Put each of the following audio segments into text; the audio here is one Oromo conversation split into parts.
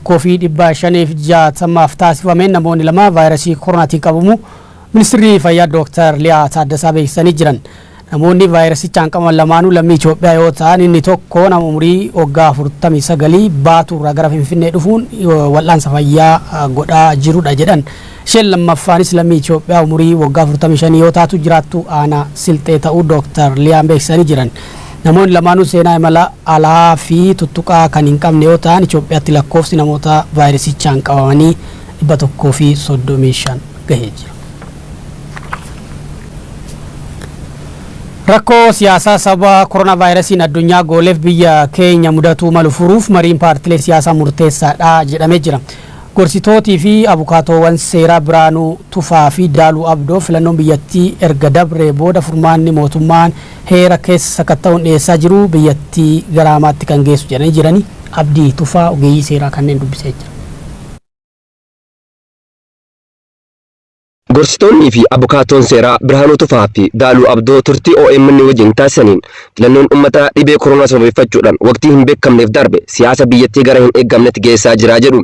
Kofi dhibba shaniif jaatamaaf taasifameen namoonni lama vaayirasii koronaatiin qabamu ministeerri fayyaa Dr. Liyaa Taaddasaa beeksisanii jiran. Namoonni vaayirasichaan qabaman lamaanuu lammii Itoophiyaa yoo ta'an inni tokko nama umurii waggaa 49 Baaturraa gara Finfinnee dhufuun wal'aansa fayyaa godhaa jirudha jedhan. Isheen lammaffaanis lammii Itoophiyaa umurii waggaa 45 yoo taatu jiraattu aanaa Silxee ta'uu Dr. Liyaan beeksisanii jiran. Namoonni lamaanuu seenaa imala alaa fi tuttuqaa kan hin qabne yoo ta'an Itoophiyaatti lakkoofsi namoota vaayirasichaan qabamanii 135 gahee jira. Rakkoo siyaasaa sababa koronavaayirasiin addunyaa gooleef biyya keenya mudatu malu furuuf mariin paartilee siyaasaa murteessaadha jedhamee jira. Gorsitootii fi abukaatoowwan seeraa Biraanuu Tufaa fi Daaluu Abdoo filannoon biyyattii erga dabree booda furmaanni mootummaan heera keessa sakatta'uun dhiyeessaa jiru biyyattii garaamaatti kan geessu jedhanii jirani. Abdii Tufaa ogeeyyii seeraa kanneen dubbisee jira. Gorsitoonni fi abukaatoon seeraa Biraanuu Tufaa fi Daaluu Abdoo turtii OMN wajjin taasisaniin filannoon uummataa dhibee koronaa sababeeffachuudhaan waqtii hin beekamneef darbe siyaasa biyyattii gara hin eeggamnetti geessaa jira jedhu.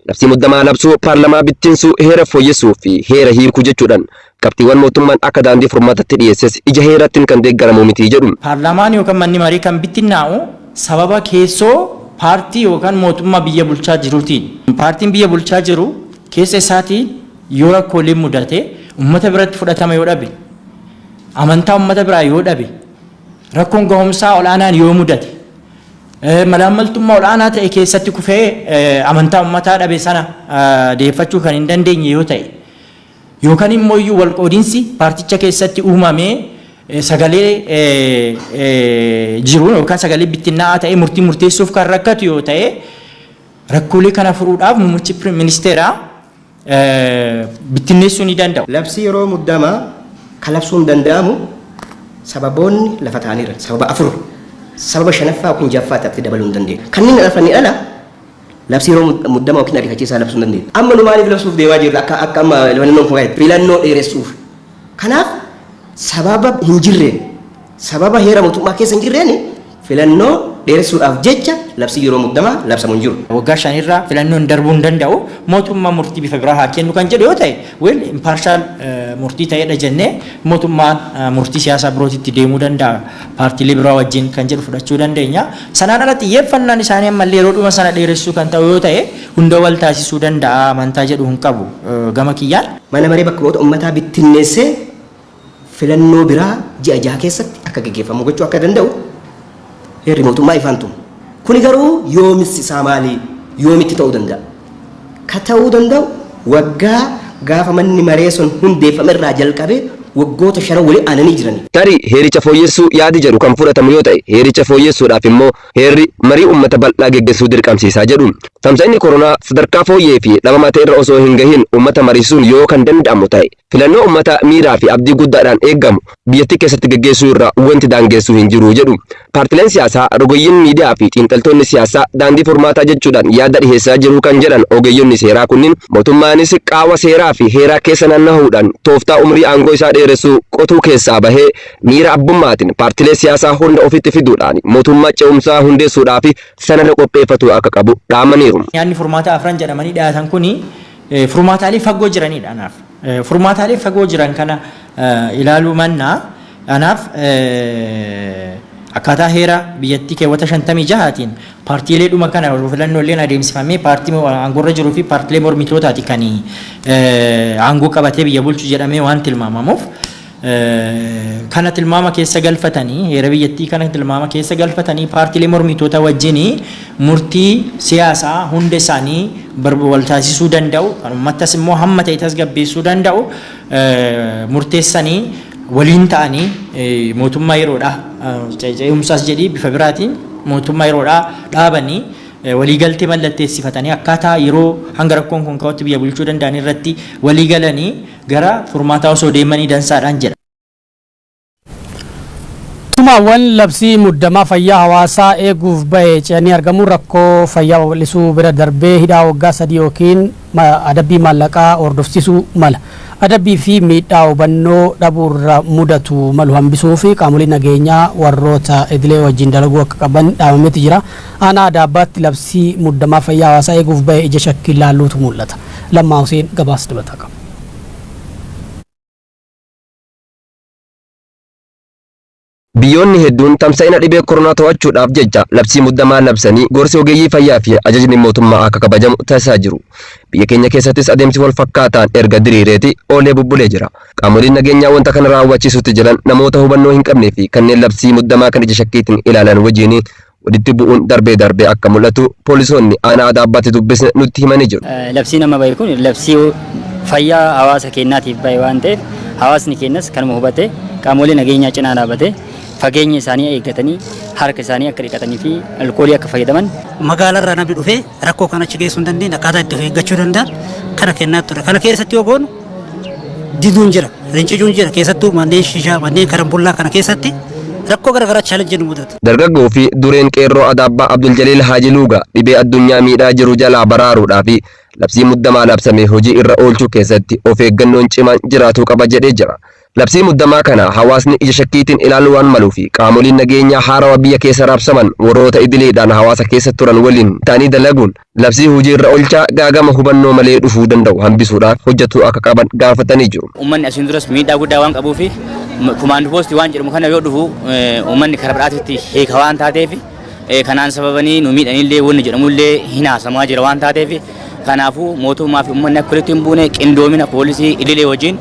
Labsii muddamaa labsuu paarlamaa bittinsuu heera fooyyessuu fi heera hiikuu jechuudhaan qabxiiwwan mootummaan akka daandii furmaatatti dhiyeesses ija heerattiin kan deeggaramu miti jedhu. Paarlamaan yookaan manni marii kan bittinnaa'u sababa keessoo paartii yookaan mootummaa biyya bulchaa jiruutiin. Paartiin biyya bulchaa jiru keessa isaatiin yoo rakkoolee mudate uummata biratti fudhatama yoo dhabe amantaa uummata biraa yoo dhabe rakkoon gahumsaa olaanaan yoo mudate malaammaltummaa olaanaa ta'e keessatti kufee amantaa uummataa dhabe sana deeffachuu kan hin dandeenye yoo ta'e yookaan immoo iyyuu walqoodinsi paarticha keessatti uumamee sagalee jiru yookaan sagalee bittinnaa'aa ta'e murtii murteessuuf kan rakkatu yoo ta'e rakkoolee kana furuudhaaf muummichi ministeeraa bittinneessuu ni danda'u. Labsii yeroo muddamaa kalabsuun danda'amu sababoonni lafa ta'aniira. Sababa 4 sababa 5ffaa yookiin 6ffaa ta'atti dabaluu hin dandeenye. Kanneen dhufanii ala labsii yeroo muddamaa yookiin ariifachiisaa labsuu hin dandeenye. Amma nu maaliif labsuuf deemaa jirra akka amma filannoon kun gaheetti filannoo dheeressuuf. Kanaaf sababa hin jirreen sababa heera mootummaa keessa hin jirreen filannoo dheeressuudhaaf jecha labsii yeroo muddamaa labsamu hin jiru. Waggaa 5 irraa filannoon darbuu hin danda'u mootummaa murtii bifa biraa haa kennu kan jedhu yoo ta'e wel impartial murtii ta'edha jennee mootummaan murtii siyaasaa birootitti deemuu danda'a paartiilee biraa wajjin kan jedhu fudhachuu dandeenya. Sanaan alatti xiyyeeffannaan isaanii ammallee yeroo dhuma sana dheeressuu kan ta'u yoo ta'e hunda wal taasisuu danda'a amantaa jedhu hin qabu gama kiyyaan. Mana maree bakka bu'oota uummataa bittinneessee filannoo biraa ji'a 6 keessatti akka gaggeeffamu gochuu akka danda'u heerri mootummaa ifaantu. Kuni garuu yoomissi isaa maali? Yoomitti ta'uu danda'a. Ka ta'uu danda'u waggaa gaafa manni maree sun hundeeffame irraa jalqabee waggoota 5 walii aananii jirani. Tarii heericha fooyyessuu yaadi jedhu kan fudhatamu yoo ta'e heericha fooyyessuudhaaf immoo heerri marii uummata bal'aa geggeessuu dirqamsiisaa jedhu. Tamsa'inni koronaa sadarkaa fooyyee fi dhabamaa ta'e irra osoo hin gahin uummata mariisuun yoo kan danda'amu ta'e filannoo uummata miiraa fi abdii guddaadhaan eeggamu biyyattii keessatti geggeessuu irraa wanti daangeessuu hin jiru jedhu. Paartileen siyaasaa rogoyyiin miidiyaa fi xiinxaltoonni siyaasaa daandii furmaataa jechuudhaan yaada dhiheessaa jiru kan jedhan ogeeyyonni seeraa kunniin mootummaanis qaama seeraa fi heeraa keessa naanna'uudhaan tooftaa umrii aangoo isaa dheeressuu qotuu keessaa bahee miira abbummaatiin paartilee siyaasaa hunda ofitti fiduudhaan mootummaa ce'umsaa hundeessuudhaaf sanarra qopheeffatu akka qabu dhaamaniiru. Yaadni furmaata afran jedhamanii dhiyaatan kuni furmaataalee fagoo jiranidha anaaf. Furmaataalee fagoo jiran kana ilaaluu mannaa anaaf akkaataa heera biyyattii keewwata 56tiin paartiilee dhuma kana filannooleen adeemsifamee paartii aangoorra jiruu fi paartiilee mormitootaati kan aangoo qabatee biyya bulchu jedhamee waan tilmaamamuuf kana tilmaama keessa galfatanii heera biyyattii kana tilmaama keessa galfatanii paartiilee mormitoota wajjin murtii siyaasaa hunda isaanii wal taasisuu danda'u kan uummatas immoo hamma ta'e tasgabbeessuu danda'u murteessanii waliin ta'anii mootummaa yeroodhaa ce'umsaas jedhii bifa biraatiin mootummaa yeroodhaa dhaabanii waliigaltee mallatteessifatanii akkaataa yeroo hanga rakkoon kun ka'utti biyya bulchuu danda'an irratti waliigalanii gara furmaataa osoo deemanii dansaadhaan jedha. Mootummaawwan labsii muddamaa fayyaa hawaasaa eeguuf bahe ce'anii argamuun rakkoo fayyaa babal'isuu bira darbee hidhaa waggaa 3 yookiin adabbii maallaqaa hordofsiisuu mala. Adabbii fi miidhaa hubannoo dhabuurra mudatu malu hambisuu fi qaamolee nageenyaa warroota idilee wajjin dalaguu akka qaban dhaamameeti jira. Aanaa Adaabbaatti labsii muddamaa fayyaa hawaasaa eeguuf bahe ija shakkii laalluutu mul'ata. Lammaa Huseen gabaasa dabalataa qaba. Biyyoonni hedduun tamsa'ina dhibee koronaa to'achuudhaaf jecha labsii muddamaa labsanii gorsi ogeeyyii fayyaa fi ajajni mootummaa akka kabajamu taasisaa jiru. Biyya keenya keessattis adeemsi wal fakkaataan erga diriireeti oolee bubbulee jira. Qaamoleen nageenyaa wanta kana raawwachiisutti jiran namoota hubannoo hin qabnee fi kanneen labsii muddamaa kan ija shakkiitiin ilaalan wajjin walitti bu'uun darbee akka mul'atu poolisoonni aanaa Adaabbaatti dubbisne nutti himanii jiru. Labsii nama bahe kun labsii fayyaa hawaasa keenyaatiif bahe waan ta'eef hawaasni keenyas kanuma hubate qaamolee nageenyaa cinaa dhaabate fageenya isaanii eeggatanii harka isaanii akka dhiqatanii fi alkoolii akka fayyadaman magaalarraa namni dhufee rakkoo kana achi geessuu hin dandeenye akkaataa itti eeggachuu danda'a kana kennaa ture. Kana keessatti yoo goonu diduun jira, rincicuun jira, keessattuu manneen shishaa, manneen karambullaa kana keessatti rakkoo garaagaraa chaalenjii nu mudatu. Dargaggoo fi dureen qeerroo Adaabbaa Abdul Jaliil Haaji Luugaa dhibee addunyaa miidhaa jiru jalaa baraaruudhaa fi labsii muddamaa labsame hojii irra oolchuu keessatti of eeggannoon cimaan jiraatuu qaba jedhee jira. Labsii muddamaa kana hawaasni ija shakkiitiin ilaaluu waan maluu fi qaamoleen nageenyaa haarawaa biyya keessa raabsaman warroota idileedhaan hawaasa keessa turan waliin ta'anii dalaguun labsii hojii irra oolchaa gaagama hubannoo malee dhufuu danda'u hambisuudhaaf hojjetuu akka qaban gaafatanii jiru. Uummanni asiin duras miidhaa guddaa waan qabuu fi kumaandu poostii waan jedhamu kana yoo dhufu uummanni karaa biraatitti hiika waan taateef kanaan sababanii nu miidhanillee wanni jedhamullee hin haasamaa jira waan taateef kanaafuu mootummaa fi uummanni akka walitti hin buune qindoomina poolisii idilee wajjin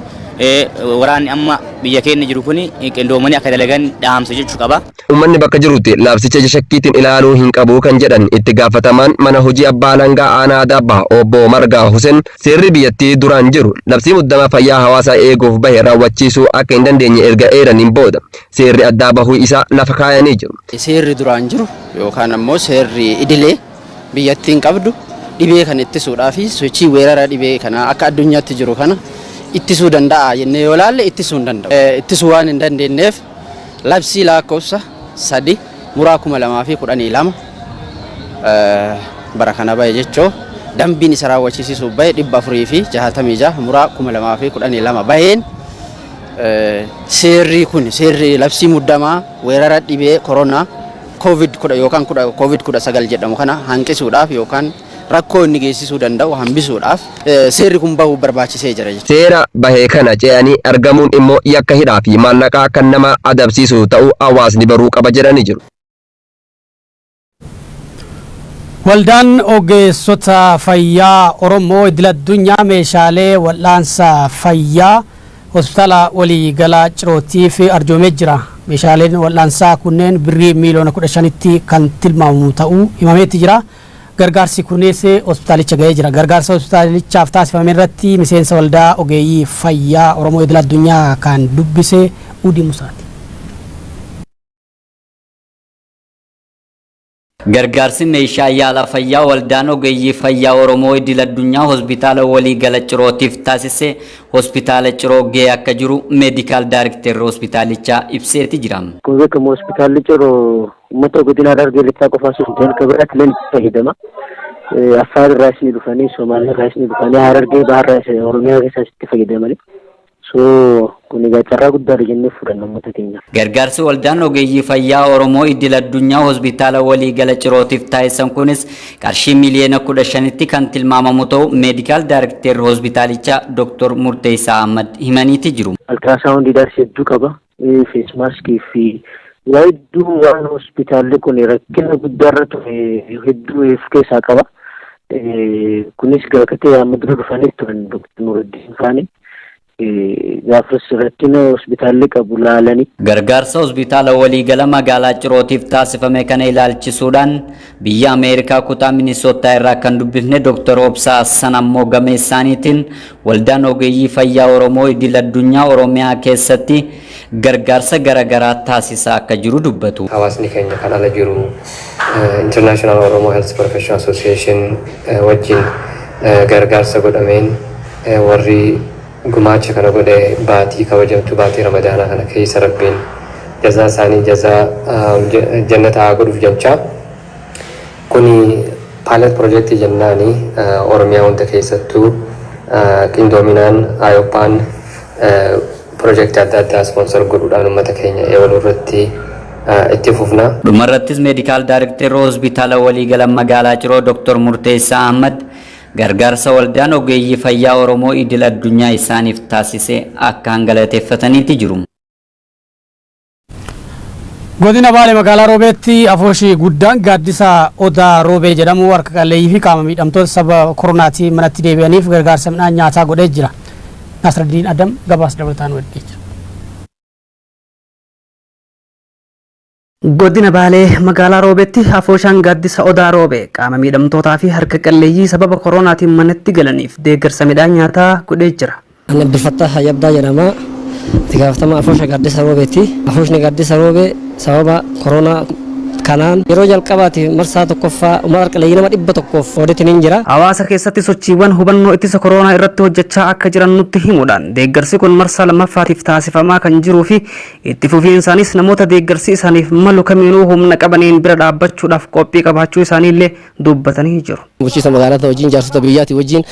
waraanni amma biyya keenya jiru kun qindoomanii akka dalagan dhaamsa jechuu qaba. Uummanni bakka jirutti labsicha ija shakkiitiin ilaaluu hin qabu kan jedhan itti gaafatamaan mana hojii abbaa alangaa aanaa Adaabbaa obbo Margaa Huseen seerri biyyattii duraan jiru labsii muddamaa fayyaa hawaasaa eeguuf bahe raawwachiisuu akka hin dandeenye erga eeraniin booda seerri addaa bahuu isaa lafa kaayanii jiru. Seerri duraan jiru yookaan ammoo seerri idilee biyyattiin qabdu dhibee kan ittisuudhaa fi sochii weerara dhibee kana akka addunyaatti jiru kana ittisuu danda'a jennee yoo ilaalle ittisuu hin danda'u. Ittisuu waan hin dandeenyeef labsii lakkoofsa 3/2012 bara kana bahe jechoo dambiin isa raawwachiisuuf bahe 466/2012 baheen seerri kun seerri labsii muddamaa weerara dhibee koronaa COVID-10 yookaan COVID-19 jedhamu kana hanqisuudhaaf yookaan rakkoo inni geessisuu danda'u hambisuudhaaf seerri kun bahuu barbaachisee jira jechuudha. Seera bahee kana ce'anii argamuun immoo yakka hidhaa fi maallaqaa kan nama adabsiisu ta'uu hawaasni baruu qaba jedhanii jiru. Waldaan ogeessota fayyaa Oromoo idil addunyaa meeshaalee wal'aansa fayyaa hospitaala waliigalaa Cirootiif arjoomee jira. Meeshaaleen wal'aansaa kunneen birrii miliyoona 15tti kan tilmaamu ta'uu himameetti jira. Gargaarsi kunis hospitaalicha ga'ee jira. Gargaarsa hospitaalichaaf taasifame irratti miseensa waldaa ogeeyyii fayyaa Oromoo idil addunyaa kan dubbise Udii Musaati. Gargaarsi meeshaa yaala fayyaa waldaan ogeeyyii fayyaa Oromoo idil addunyaa hospitaala waliigala Cirootiif taasise hospitaala Ciroo ga'ee akka jiru meedikaal daayirektarri hospitaalichaa ibseeti jira. Kun beekamu hospitaalli Ciroo uummata godina Harargee lixaa qofaa osoo hin ta'in kabiratti illee fayyadama. Affaar irraas ni dhufanii, Somaaliyaa irraas ni dhufanii, Harargee Baharraa Oromiyaa keessaas itti fayyadamanii. Kun egaa carraa guddaadha jennee fudhanna uummata keenyaaf. Gargaarsi waldaan ogeeyyii fayyaa Oromoo idil addunyaa hospitaala waliigala Cirootiif taasisan kunis qarshii miliyoona 15tti kan tilmaamamu ta'u meedikaal daayirektarri hospitaalichaa Dr. Murteessaa Ahmad himaniiti jiru. Altiraasaawundii darsii hedduu qaba. Fees maaskii fi hedduu waan hospitaalli kun rakkina guddaarra ture hedduu of keessaa qaba. Kunis gaafate amma dura dhufanii turan Dr. Nuruddin Faanii. Gaafas rakkina hospitaalli qabu laalanii. Gargaarsa hospitaala waliigala magaalaa Cirootiif taasifame kana ilaalchisuudhaan biyya Ameerikaa kutaa Minisootaa irraa kan dubbifne Dr. Obsaa Hassan ammoo game isaaniitiin waldaan ogeeyyii fayyaa Oromoo idil addunyaa Oromiyaa keessatti gargaarsa garaagaraa taasisaa akka jiru dubbatu. Hawaasni keenya kan ala jiru International Oromo Health Professional Association wajjin gargaarsa godhameen warri gumaacha kana godhe baatii kabajamtu baatii ramadaanaa kana keessa rabbiin jazaa isaanii jazaa jannataa godhuuf jecha kuni pilot project jennaani Oromiyaa hunda keessattuu qindoominaan Ayopaan project adda addaa sponsor godhuudhaan uummata keenya eegaluu irratti itti fufna. Dhumarrattis meedikaal daayirekteerri hospitaala waliigala magaalaa Ciroo Dr. Murteessaa Ahmad gargaarsa waldaan ogeeyyii fayyaa Oromoo idil addunyaa isaaniif taasise akka galateeffataniitti jiru. Godina Baalee magaalaa Roobeetti afooshii guddaan gaaddisa Odaa Roobee jedhamu harka qalleeyyii fi qaama miidhamtoota sababa koronaatiin manatti deebi'aniif gargaarsa midhaan nyaataa godhee jira. Nasraddiin Adam gabaasa dabalataan walitti. Godina Baalee magaalaa Roobeetti afooshaan gaaddisa Odaa Roobee qaama miidhamtootaa fi harka qalleeyyii sababa koronaatiin manatti galaniif deeggarsa midhaan nyaataa godhee jira. Ana Abdulfattah Hayyabdaa jedhama. Tigaaftama afoosha gaaddisa Roobeetti. Afooshni gaaddisa Roobee sababa koronaa kanaan yeroo jalqabaati marsaa tokkoffaa umar qalleeyyii nama 100 odeetiin jira. Hawaasa keessatti sochiiwwan hubannoo ittisa koronaa irratti hojjechaa akka jiran nutti himuudhaan deeggarsi kun marsaa lammaffaatiif taasifamaa kan jiruu fi itti fufiinsaanis namoota deeggarsi isaaniif malu kamiinuu humna qabaniin bira dhaabbachuudhaaf qophii qabaachuu isaaniillee dubbatanii jiru. Bulchiinsa magaalaa wajjin jaarsota biyyaati wajjin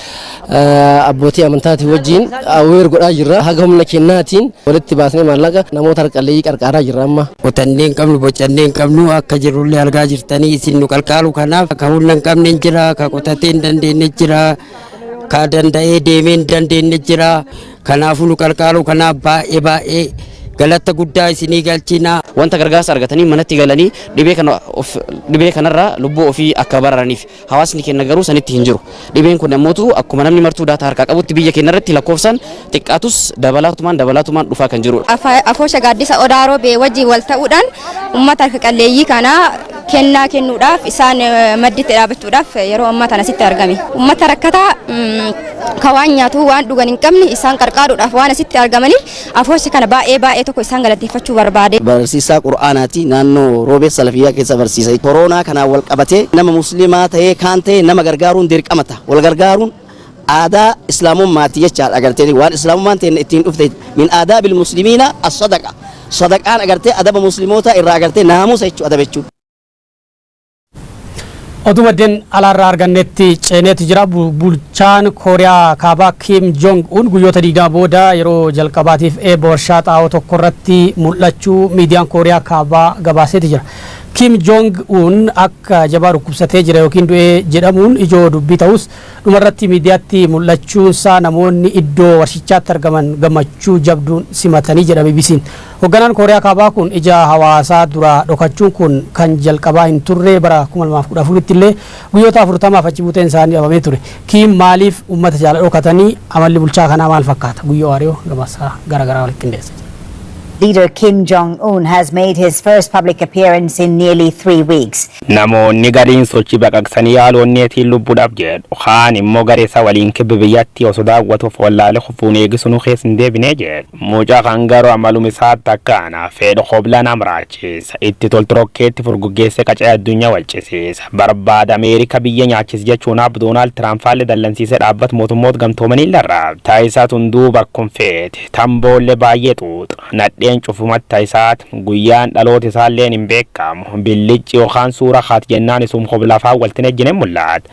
abbootii amantaati wajjin awweer godhaa jirra. Haga humna kennaatiin walitti baasnee maallaqa namoota qalleeyyii qarqaaraa jirra amma. Qotanneen qabnu bocanneen qabnu akka jirullee argaa jirtanii isin nu qalqaalu kanaaf ka humna hin qabne jira ka qotatee hin dandeenye jira ka danda'ee deemee hin dandeenye jira kanaafuu nu qalqaalu kanaaf baay'ee galata guddaa isinii galchina. Wanta gargaarsa argatanii manatti galanii dhibee kanarraa lubbuu ofii akka bararaniif hawaasni keenya garuu sanitti hin jiru. Dhibeen kun ammoo akkuma namni martuu daataa harkaa qabutti biyya keenya irratti lakkoofsaan xiqqaatus dabalaatumaan dhufaa kan jiru. Afoosha gaaddisa Odaa Roobee wajjin wal ta'uudhaan uummata harka qalleeyyii kana kennaa kennuudhaaf isaan madditti dhaabachuudhaaf yeroo ammaa kana asitti argame. Uummata rakkataa ka waan nyaatu waan dhugan hin qabne isaan qarqaaruudhaaf waan asitti argamanii afoosha kana baay'ee tokko isaan galateeffachuu barbaade. Barsiisaa Qur'aanaati naannoo Roobee Salafiyyaa keessa barsiisa. Koronaa kanaan wal qabatee nama musliimaa ta'ee kaan ta'ee nama gargaaruun dirqama ta'a. Wal gargaaruun aadaa islaamummaati jechaadha agartee waan islaamummaan ta'e ittiin dhufte min aadaa bil muslimiina as-sadaqa. Sadaqaan agartee adaba musliimoota irraa agartee naamusa jechuu adaba jechuu. Odumaddeen alaarraa argannetti ceeneetu jira. Bulchaan Kooriyaa Kaabaa Kim Jong Un guyyoota 20 booda yeroo jalqabaatiif eebba warshaa xaa'oo tokko irratti mul'achuu miidiyaan Kooriyaa Kaabaa gabaaseeti jira. Kim Jong Un akka jabaa dhukkubsatee jira yookiin du'ee jedhamuun ijoo dubbii ta'us dhumarratti miidiyaatti mul'achuunsaa namoonni iddoo warshichaatti argaman gammachuu jabduun simatanii jedha BBC'n. Hoogganaan Kooriyaa Kaabaa kun ija hawaasaa dura dhokachuun kun kan jalqabaa hin turre bara 2014 illee guyyoota 40 achi buuteen isaanii dhabamee ture. Kim maaliif uummata jala dhokatanii amalli bulchaa kanaa maal fakkaata? Guyyoo Waariyoo gabaasa garaagaraa walitti qindeessa. Leader Kim Jong-un has made his first public appearance in nearly 3 weeks. Namoonni gariin sochii baqaqsanii yaaloonneetiin lubbuudhaaf jedhu kaan immoo gareessa waliin kibba biyyatti osoo daawwatuuf wallaalee kufuun eegisunu keessa hin deebinee jedhu. Mucaa kan garuu amalum isaatti akkaana fedha hobla namraachisa itti toltorokkeetti furguggeesse qacee addunyaa walchisiisa barbaada Ameerika biyya nyaachis jechuun ab Doonaald Tiraamp faalle dallansiisee dhaabbata mootummoota gamtoomanii larraa taayisaa tunduu bakkum feete tamboollee baay'ee xuuxa nadhee cufumatti isaat guyyaan dhaloota isaalleen hin beekamu billichi yookaan suura haat jennaan isum hoblafaa waltin ejjine mul'aat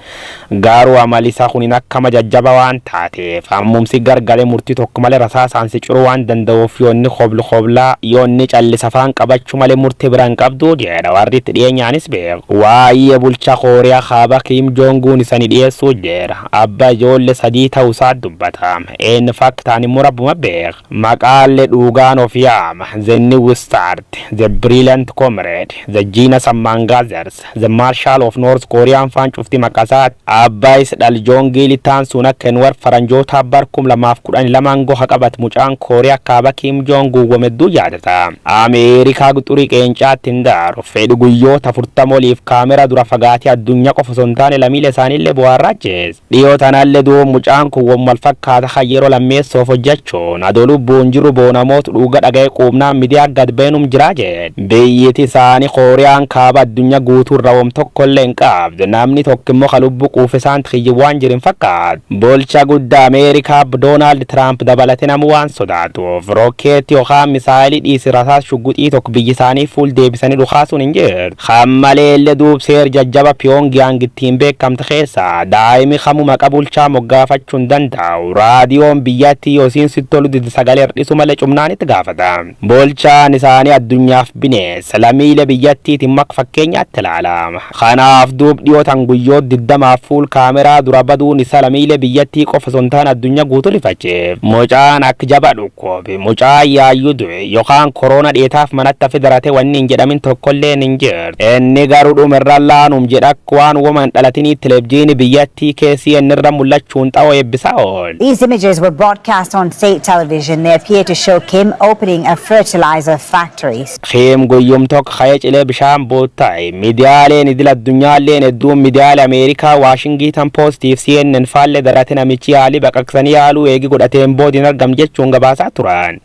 garuu amali isaa kuniin akka majajjaba waan taateef ammumsi gargalee murtii tokko malee rasaasaan si ciruu waan danda'uuf yoonni hoblaa yoonni callisa afaan qabachuu malee murtii biraan qabdu jedha warri itti dhiyeenyaanis beeku waa'ee bulchaa Kooriyaa Kaabaa Kim Jong-un isanii dhiyeessuu jedha abbaa ijoollee sadii ta'uusaa dubbata inni faktaan immoo rabbuma beeka maqaalee dhugaan ofiyaa the new start, the brilliant comrade, the genius among others, the marshal of North Korean fan cufti maqasaat abbais dal jongi litaan suna kenwar faranjoota barkum lamaaf 12 goha qabat mucaan Kooriyaa Kaabaa Kim Jong-un wamedduu yaadata. Ameerikaa guxurii qeencaatti hindaaru fedhu guyyoota 40 oliif kaamera dura fagaatee addunyaa qofa osoo hin taane lammiilee isaaniillee bohaarraachees. Dhiyoo tanaallee du'u mucaan kun wammal fakkaata yeroo lammeessoof hojjechuun adoo lubbuun jiru boonamoota dhuga dhaga'ee quubnaa miidiyaa gad beenum jira jedhe. Biyyiti isaanii Kooriyaan kaaba addunyaa guutuu rawom tokkollee hin qabdu. Namni tokko immoo ka lubbuu quufisaan xiyyi waan jirin fakkaatu. Bulchaa guddaa Ameerikaa Doonaald Tiraamp dabalatee nama waan sodaatuuf rookeetti yookaan misaayilii dhiisi rasaas shugguxii tokko biyyi isaanii fuul deebisanii dhukaasuun hin jirtu. Hammaleellee duubseer jajjaba Pyongyang ittiin beekamte keessa daa'imi kamuma qabulchaa moggaafachuu hin danda'u. Raadiyoon biyyattii yoosiin sittolu sagalee hir'isu malee cumnaan itti gaafata. Bulchaan isaanii addunyaaf bineensa lammiilee biyyattiitiin maka fakkeenyaatti ilaalama. Kanaaf duub dhiyootan guyyoot 20 fuul kaameraa dura baduun isa lammiilee biyyattii qofa sontaan addunyaa guutuu lifacheef. Mucaan akka jaba dhukkoobe mucaa yaayyuu du'e yookaan koroona dheetaaf manatti hafe daratee wanni hin jedhamin tokkollee hin jirtu. Inni garuu dhumirra laanum jedha waan uumaman dhalatinii televiziyoonii biyyattii keessi innirra mul'achuun xaa'oo eebbisaa ool. These images were broadcast on state television. They appear to show Kim opening a fertilizer factory. Kim guyyum tokko ka'ee cilee bishaan bootta'e. Miidiyaaleen idil addunyaalleen hedduun miidiyaalee Ameerikaa Washington Post fi CNN faallee darate namichi yaalii baqaqsanii yaaluu eegi godhateen boodiin argam jechuun gabaasaa turan.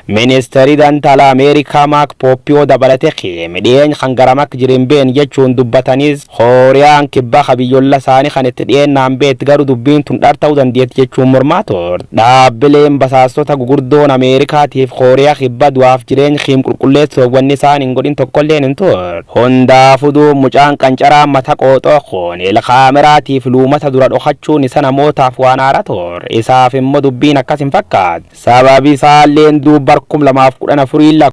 Ministeerri dantala Ameerikaa Maak Pooppiyoo dabalatee Kim dhiyeenya kan garamak jirin been jechuun dubbatanis Kooriyaan kibbaa kabiyyolla isaanii kan itti dhiyeennaan beetti garuu dubbiin tun dhar ta'uu dandeetti jechuun mormaa ture. Dhaabbileen basaastota gugurdoon Ameerikaatiif Kooriyaa kibbaa du'aaf jireenya Kim qulqulleessuuf wanni isaan hin godhin tokkolleen hin ture. Hundaafuu mucaan qancaraan mata qooxoo kooneel kaameraatiif luumata dura dhokachuun isa namootaaf waan haaraa ture. Isaaf immoo dubbiin akkas hin fakkaatu. Sababi isaalleen duuba 2014